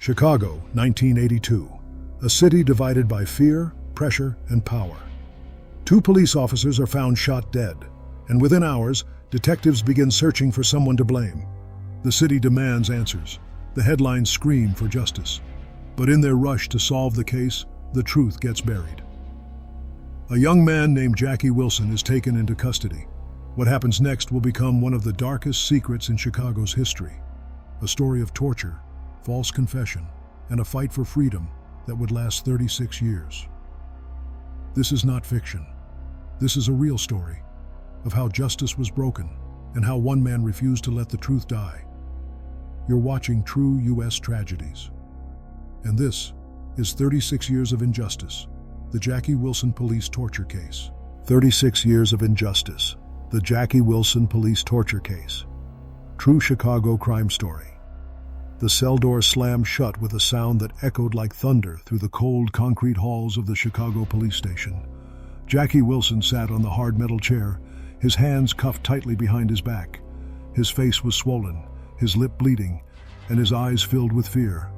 Chicago, 1982. A city divided by fear, pressure, and power. Two police officers are found shot dead, and within hours, detectives begin searching for someone to blame. The city demands answers. The headlines scream for justice. But in their rush to solve the case, the truth gets buried. A young man named Jackie Wilson is taken into custody. What happens next will become one of the darkest secrets in Chicago's history. A story of torture, false confession, and a fight for freedom that would last 36 years. This is not fiction. This is a real story of how justice was broken and how one man refused to let the truth die. You're watching true U.S. tragedies. And this is 36 Years of Injustice, the Jackie Wilson police torture case. 36 Years of Injustice, the Jackie Wilson police torture case. True Chicago crime story. The cell door slammed shut with a sound that echoed like thunder through the cold concrete halls of the Chicago police station. Jackie Wilson sat on the hard metal chair, his hands cuffed tightly behind his back. His face was swollen, his lip bleeding, and his eyes filled with fear.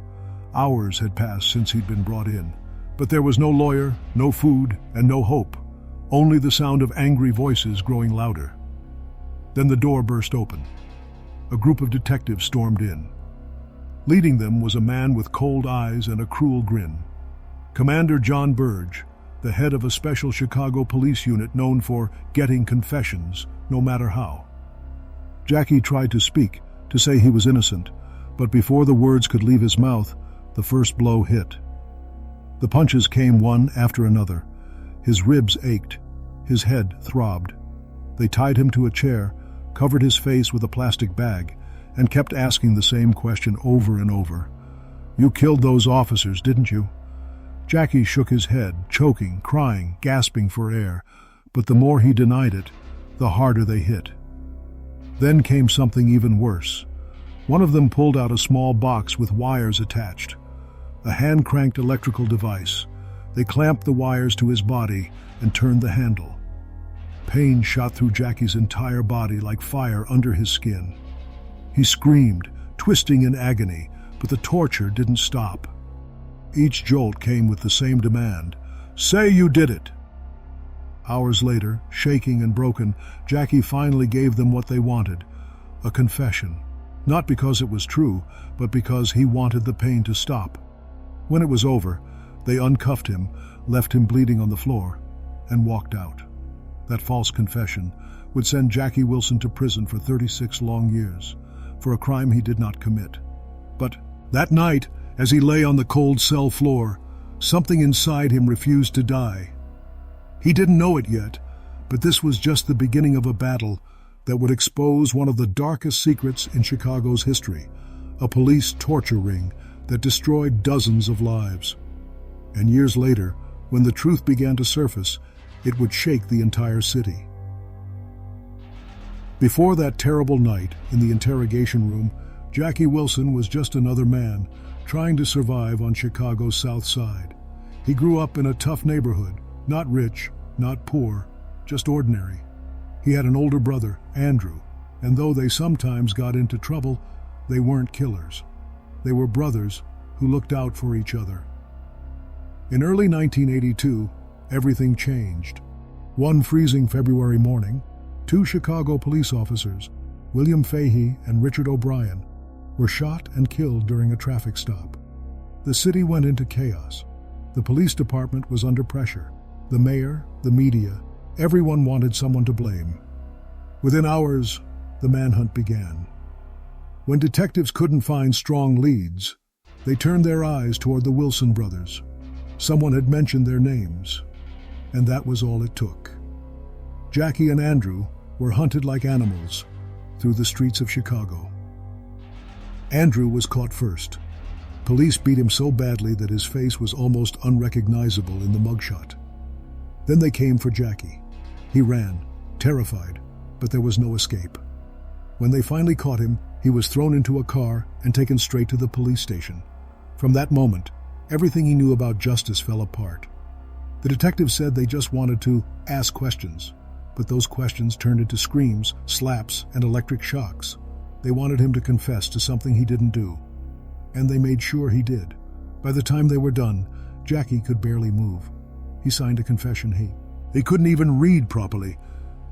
Hours had passed since he'd been brought in, but there was no lawyer, no food, and no hope. Only the sound of angry voices growing louder. Then the door burst open. A group of detectives stormed in. Leading them was a man with cold eyes and a cruel grin. Commander Jon Burge, the head of a special Chicago police unit known for getting confessions, no matter how. Jackie tried to speak, to say he was innocent, but before the words could leave his mouth, the first blow hit. The punches came one after another. His ribs ached. His head throbbed. They tied him to a chair, covered his face with a plastic bag, and kept asking the same question over and over. "You killed those officers, didn't you?" Jackie shook his head, choking, crying, gasping for air, but the more he denied it, the harder they hit. Then came something even worse. One of them pulled out a small box with wires attached. A hand-cranked electrical device. They clamped the wires to his body and turned the handle. Pain shot through Jackie's entire body like fire under his skin. He screamed, twisting in agony, but the torture didn't stop. Each jolt came with the same demand: "Say you did it!" Hours later, shaking and broken, Jackie finally gave them what they wanted: a confession. Not because it was true, but because he wanted the pain to stop. When it was over, they uncuffed him, left him bleeding on the floor, and walked out. That false confession would send Jackie Wilson to prison for 36 long years, for a crime he did not commit. But that night, as he lay on the cold cell floor, something inside him refused to die. He didn't know it yet, but this was just the beginning of a battle that would expose one of the darkest secrets in Chicago's history, a police torture ring that destroyed dozens of lives. And years later, when the truth began to surface, it would shake the entire city. Before that terrible night in the interrogation room, Jackie Wilson was just another man trying to survive on Chicago's South Side. He grew up in a tough neighborhood, not rich, not poor, just ordinary. He had an older brother, Andrew, and though they sometimes got into trouble, they weren't killers. They were brothers who looked out for each other. In early 1982, everything changed. One freezing February morning, two Chicago police officers, William Fahey and Richard O'Brien, were shot and killed during a traffic stop. The city went into chaos. The police department was under pressure. The mayor, the media, everyone wanted someone to blame. Within hours, the manhunt began. When detectives couldn't find strong leads, they turned their eyes toward the Wilson brothers. Someone had mentioned their names, and that was all it took. Jackie and Andrew were hunted like animals through the streets of Chicago. Andrew was caught first. Police beat him so badly that his face was almost unrecognizable in the mugshot. Then they came for Jackie. He ran, terrified, but there was no escape. When they finally caught him, he was thrown into a car and taken straight to the police station. From that moment, everything he knew about justice fell apart. The detectives said they just wanted to ask questions, but those questions turned into screams, slaps, and electric shocks. They wanted him to confess to something he didn't do. And they made sure he did. By the time they were done, Jackie could barely move. He signed a confession he couldn't even read properly,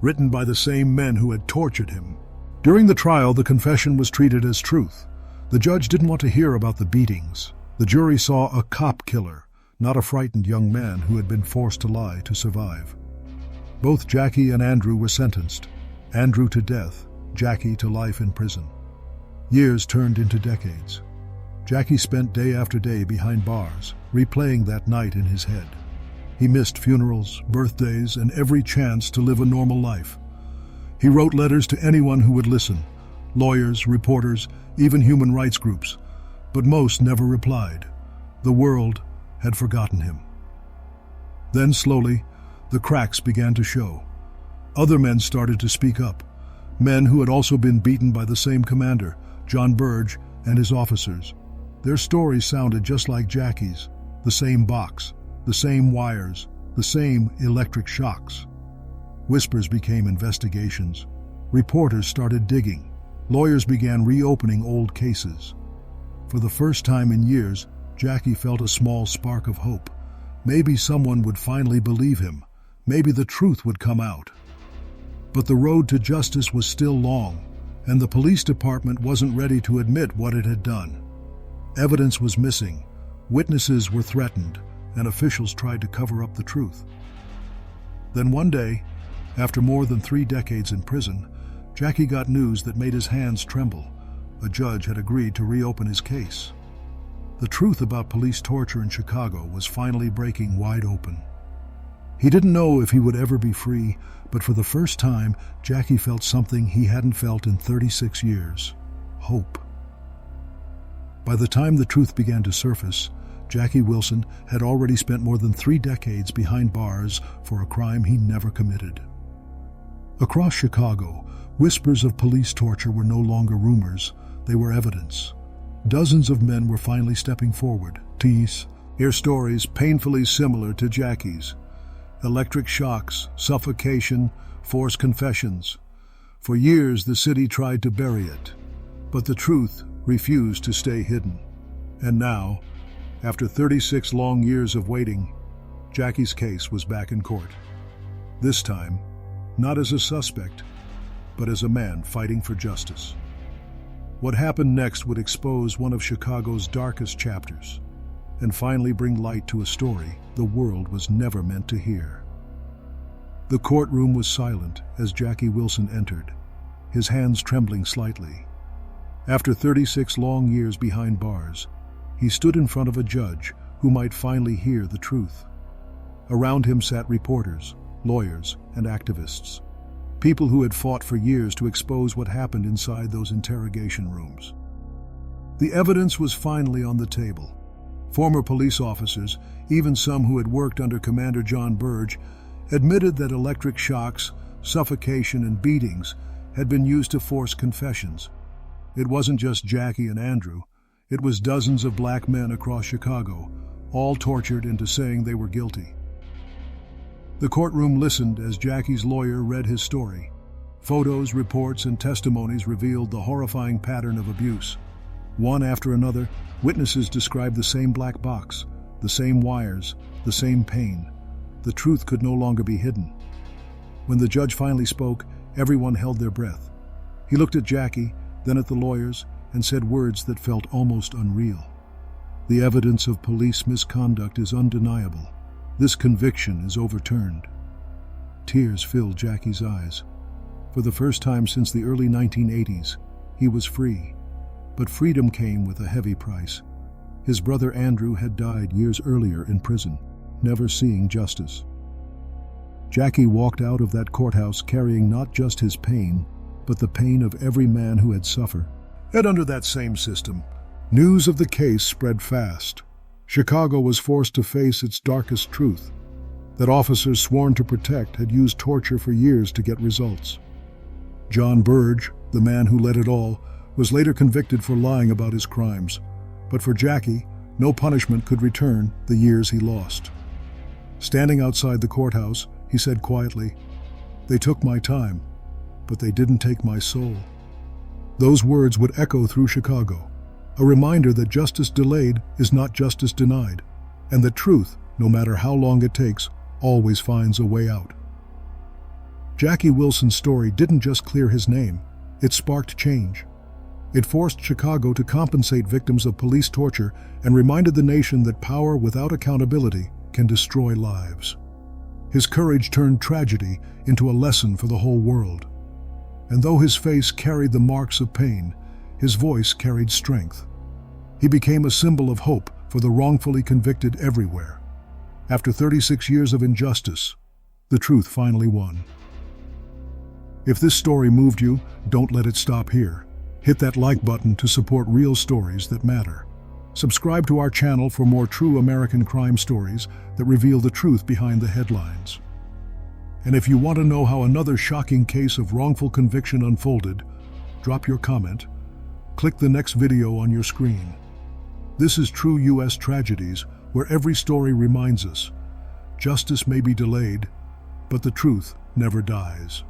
written by the same men who had tortured him. During the trial, the confession was treated as truth. The judge didn't want to hear about the beatings. The jury saw a cop killer, not a frightened young man who had been forced to lie to survive. Both Jackie and Andrew were sentenced. Andrew to death, Jackie to life in prison. Years turned into decades. Jackie spent day after day behind bars, replaying that night in his head. He missed funerals, birthdays, and every chance to live a normal life. He wrote letters to anyone who would listen, lawyers, reporters, even human rights groups, but most never replied. The world had forgotten him. Then slowly, the cracks began to show. Other men started to speak up, men who had also been beaten by the same commander, Jon Burge, and his officers. Their stories sounded just like Jackie's, the same box, the same wires, the same electric shocks. Whispers became investigations. Reporters started digging. Lawyers began reopening old cases. For the first time in years, Jackie felt a small spark of hope. Maybe someone would finally believe him. Maybe the truth would come out. But the road to justice was still long, and the police department wasn't ready to admit what it had done. Evidence was missing, witnesses were threatened, and officials tried to cover up the truth. Then one day, after more than 3 decades in prison, Jackie got news that made his hands tremble. A judge had agreed to reopen his case. The truth about police torture in Chicago was finally breaking wide open. He didn't know if he would ever be free, but for the first time, Jackie felt something he hadn't felt in 36 years: hope. By the time the truth began to surface, Jackie Wilson had already spent more than 3 decades behind bars for a crime he never committed. Across Chicago, whispers of police torture were no longer rumors, they were evidence. Dozens of men were finally stepping forward to hear stories painfully similar to Jackie's. Electric shocks, suffocation, forced confessions. For years the city tried to bury it, but the truth refused to stay hidden. And now, after 36 long years of waiting, Jackie's case was back in court. This time, not as a suspect, but as a man fighting for justice. What happened next would expose one of Chicago's darkest chapters, and finally bring light to a story the world was never meant to hear. The courtroom was silent as Jackie Wilson entered, his hands trembling slightly. After 36 long years behind bars, he stood in front of a judge who might finally hear the truth. Around him sat reporters, lawyers, and activists, people who had fought for years to expose what happened inside those interrogation rooms. The evidence was finally on the table. Former police officers, even some who had worked under Commander Jon Burge, admitted that electric shocks, suffocation, and beatings had been used to force confessions. It wasn't just Jackie and Andrew. It was dozens of black men across Chicago, all tortured into saying they were guilty. The courtroom listened as Jackie's lawyer read his story. Photos, reports, and testimonies revealed the horrifying pattern of abuse. One after another, witnesses described the same black box, the same wires, the same pain. The truth could no longer be hidden. When the judge finally spoke, everyone held their breath. He looked at Jackie, then at the lawyers, and said words that felt almost unreal. The evidence of police misconduct is undeniable. This conviction is overturned. Tears filled Jackie's eyes. For the first time since the early 1980s, he was free. But freedom came with a heavy price. His brother Andrew had died years earlier in prison, never seeing justice. Jackie walked out of that courthouse carrying not just his pain, but the pain of every man who had suffered. And under that same system, news of the case spread fast. Chicago was forced to face its darkest truth, that officers sworn to protect had used torture for years to get results. Jon Burge, the man who led it all, was later convicted for lying about his crimes. But for Jackie, no punishment could return the years he lost. Standing outside the courthouse, he said quietly, "They took my time, but they didn't take my soul." Those words would echo through Chicago, A reminder that justice delayed is not justice denied, and that truth, no matter how long it takes, always finds a way out. Jackie Wilson's story didn't just clear his name, it sparked change. It forced Chicago to compensate victims of police torture and reminded the nation that power without accountability can destroy lives. His courage turned tragedy into a lesson for the whole world. And though his face carried the marks of pain, his voice carried strength. He became a symbol of hope for the wrongfully convicted everywhere. After 36 years of injustice, the truth finally won. If this story moved you, don't let it stop here. Hit that like button to support real stories that matter. Subscribe to our channel for more true American crime stories that reveal the truth behind the headlines. And if you want to know how another shocking case of wrongful conviction unfolded, drop your comment. Click the next video on your screen. This is True U.S. Tragedies, where every story reminds us, justice may be delayed, but the truth never dies.